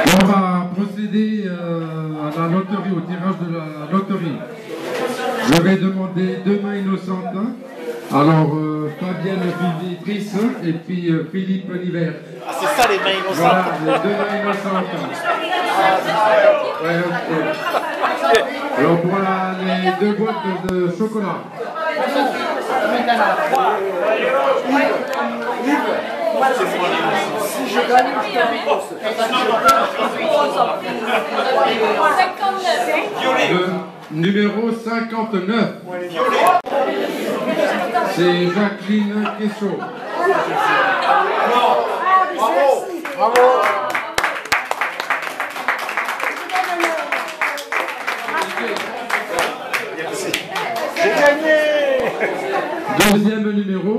On va procéder à la loterie, au tirage de la loterie. Je vais demander deux mains innocentes. Alors, Fabienne Vivitrice et puis Philippe Niver. Ah, c'est ça les mains innocentes. Voilà, les deux mains innocentes. Ouais, ok. Alors, pour les deux boîtes de chocolat. Si je gagne, je te rembourse. Le numéro 59. C'est Jacqueline Quessot. Bravo. J'ai gagné. Deuxième numéro.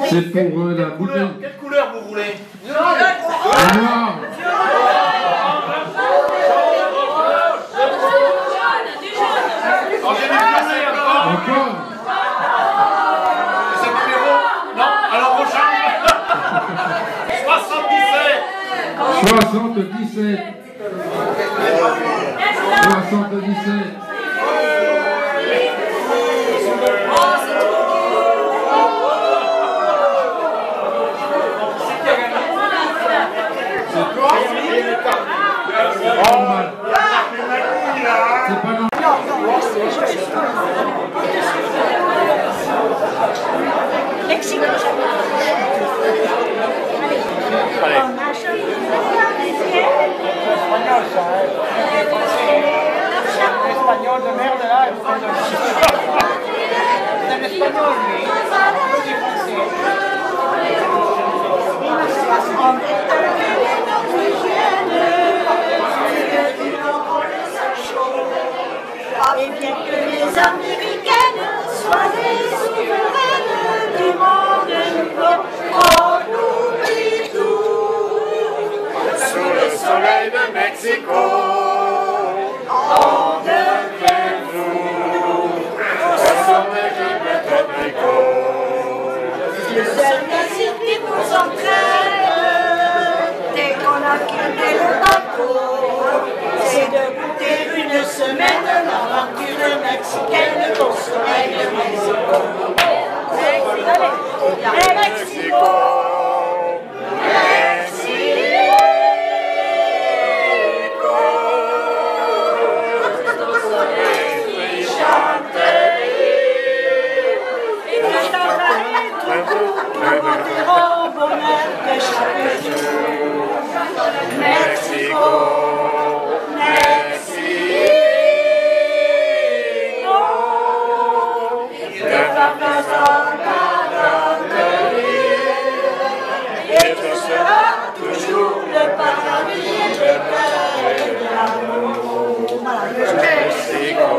C'est pour la bouteille. Quelle couleur vous voulez? Noir. Encore. C'est numéro? Non, alors on change. 77. 77. C'est pas normal. Mexico. Allez. L'espagnol de merde là, c'est un espagnol lui. C'est français. Et bien que les Américaines soient les souveraines du monde, on oublie tout. Sous le soleil de Mexico, On devient fou. ce sont des jeunes tropicaux. Le seul plaisir qui nous entraîne, dès qu'on a quitté le bateau, c'est de goûter une semaine l'aventure mexicaine au soleil de Mexico. Mexico. Mexico, Mexico, le vacances en galanterie, et tu seras toujours le paradis des cœurs de l'amour. Mexico.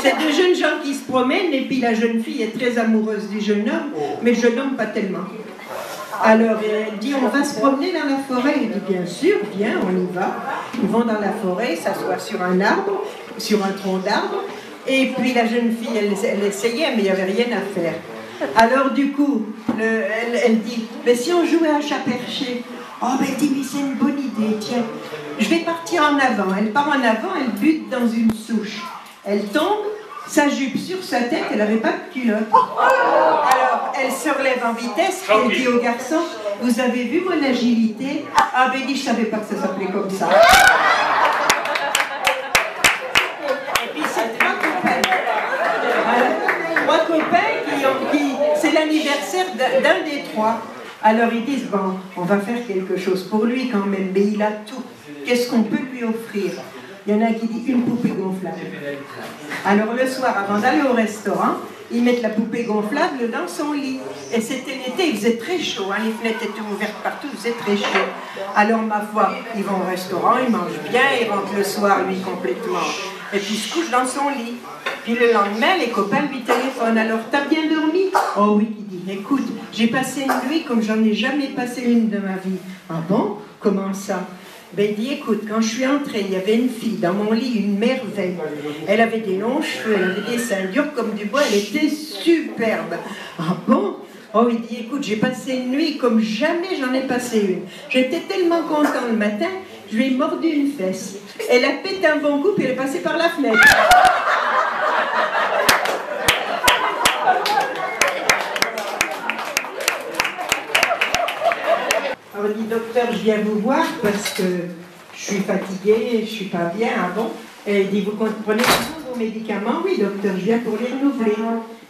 C'est deux jeunes gens qui se promènent et puis la jeune fille est très amoureuse du jeune homme, mais le jeune homme pas tellement. Alors elle dit on va se promener dans la forêt. Il dit bien sûr, viens, on y va. Ils vont dans la forêt, s'assoient sur un arbre, sur un tronc d'arbre. Et puis la jeune fille, elle essayait, mais il n'y avait rien à faire. Alors du coup, elle dit, mais si on jouait à chat perché? Oh, ben elle dit, mais c'est une bonne idée, tiens. Je vais partir en avant. Elle part en avant, elle bute dans une souche. Elle tombe, sa jupe sur sa tête, elle n'avait pas de culotte. Alors, elle se relève en vitesse, elle dit au garçon, vous avez vu mon agilité? Ah, ben il dit, je savais pas que ça s'appelait comme ça. Et puis c'est trois copains. Voilà. 3 copains qui c'est l'anniversaire d'un des 3. Alors ils disent, bon, on va faire quelque chose pour lui quand même, mais il a tout. Qu'est-ce qu'on peut lui offrir? Il y en a qui dit une poupée gonflable. Alors le soir, avant d'aller au restaurant, ils mettent la poupée gonflable dans son lit. Et c'était l'été, il faisait très chaud, hein, les fenêtres étaient ouvertes partout, il faisait très chaud. Alors ma foi, ils vont au restaurant, ils mangent bien, ils rentrent le soir, lui, complètement. Et puis il se couche dans son lit. Puis le lendemain, les copains lui téléphonent. Alors, t'as bien dormi? Oh oui, il dit, écoute, j'ai passé une nuit comme j'en ai jamais passé une de ma vie. Ah bon? Comment ça? Ben il dit, écoute, quand je suis entrée, il y avait une fille dans mon lit, une merveille. Elle avait des longs cheveux, elle avait des seins durs comme du bois, elle était superbe. Ah bon? Oh, il dit, écoute, j'ai passé une nuit comme jamais j'en ai passé une. J'étais tellement content le matin, je lui ai mordu une fesse. Elle a pété un bon coup, puis elle est passée par la fenêtre. Alors, il dit, docteur, je viens vous voir parce que je suis fatiguée, je suis pas bien, ah bon? Et il dit, vous prenez tous vos médicaments? Oui, docteur, je viens pour les renouveler.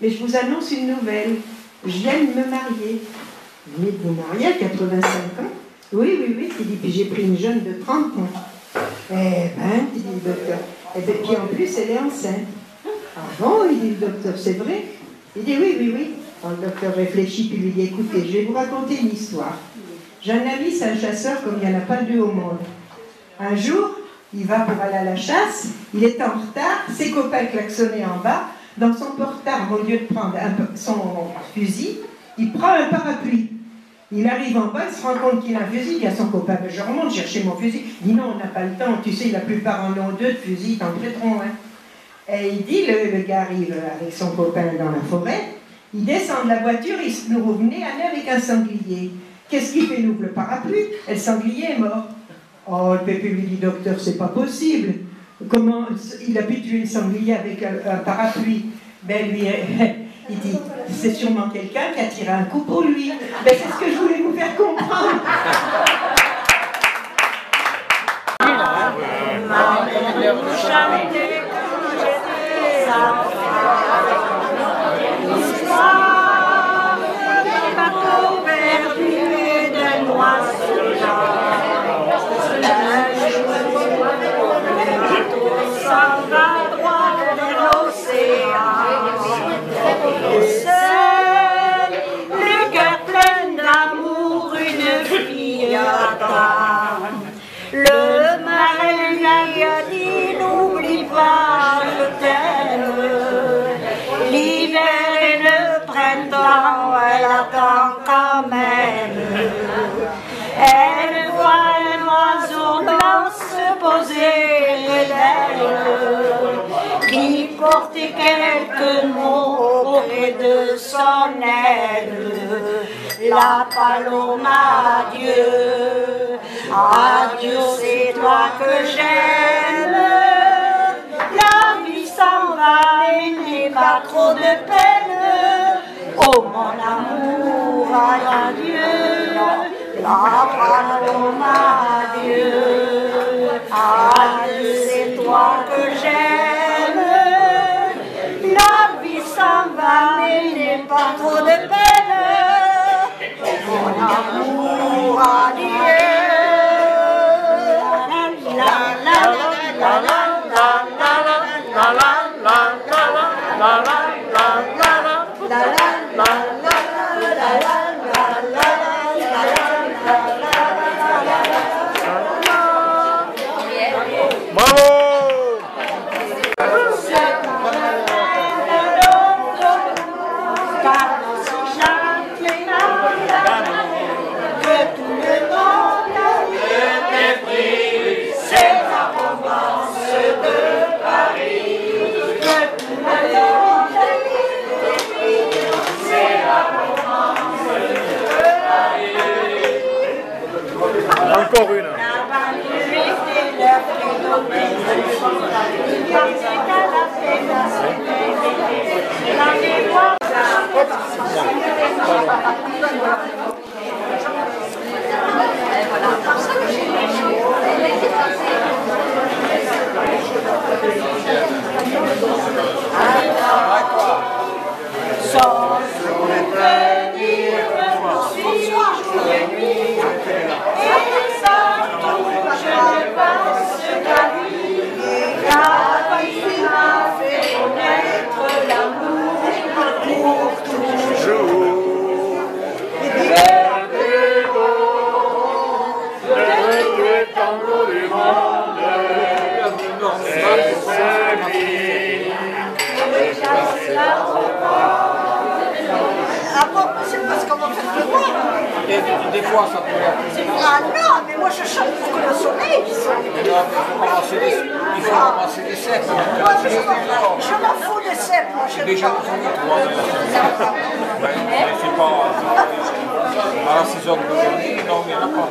Mais je vous annonce une nouvelle. Je viens de me marier. Vous venez de vous marier à 85 ans? Oui, oui, oui. Il dit, puis j'ai pris une jeune de 30 ans. Eh ben, il dit le docteur. Et puis en plus, elle est enceinte. Ah bon? Il dit le docteur, c'est vrai? Il dit, oui, oui, oui. Alors, le docteur réfléchit, puis lui dit, écoutez, je vais vous raconter une histoire. J'ai un ami, c'est un chasseur comme il n'y en a pas deux au monde. Un jour, il va pour aller à la chasse, il est en retard, ses copains klaxonnaient en bas, dans son portable, au lieu de prendre son fusil, il prend un parapluie. Il arrive en bas, il se rend compte qu'il a un fusil, il dit à son copain, ben, je remonte chercher mon fusil. Il dit non, on n'a pas le temps, tu sais, la plupart en ont 2 de fusils, t'en prêteront un. Et il dit, le gars arrive avec son copain dans la forêt, il descend de la voiture, il se nous revenait avec un sanglier. Qu'est-ce qu'il fait? Il ouvre le parapluie, et le sanglier est mort. Oh, le pépé lui dit, docteur, c'est pas possible. Comment il a pu tuer le sanglier avec un parapluie? Ben lui, il dit, c'est sûrement quelqu'un qui a tiré un coup pour lui. Ben c'est ce que je voulais vous faire comprendre. Le marin lui a dit, n'oublie pas, je t'aime. L'hiver et le printemps, elle attend quand même. Elle voit un oiseau blanc se poser près d'elle, qui portait quelques mots auprès de son aile. La paloma, adieu, adieu, c'est toi que j'aime. La vie s'en va et n'aie pas trop de peine. Oh mon amour, adieu, la paloma, adieu, adieu, c'est toi que j'aime. La vie s'en va et n'aie pas trop de peine. Mon amour, adieu. La la la la la la la la la. Sans souvenir, suis jour et nuit, et ça, je passe la vie, la vie m'a fait connaître l'amour pour toujours. Ah bon, c'est parce qu'on va faire le voir. Des fois, ça peut être. Ah non, mais moi je chante pour que le soleil sorte. Il faut ramasser des cèpes. Moi, je m'en fous des cèpes, moi je Déjà, chante. on c'est pas. À la saison de l'année, non, il n'y en a pas.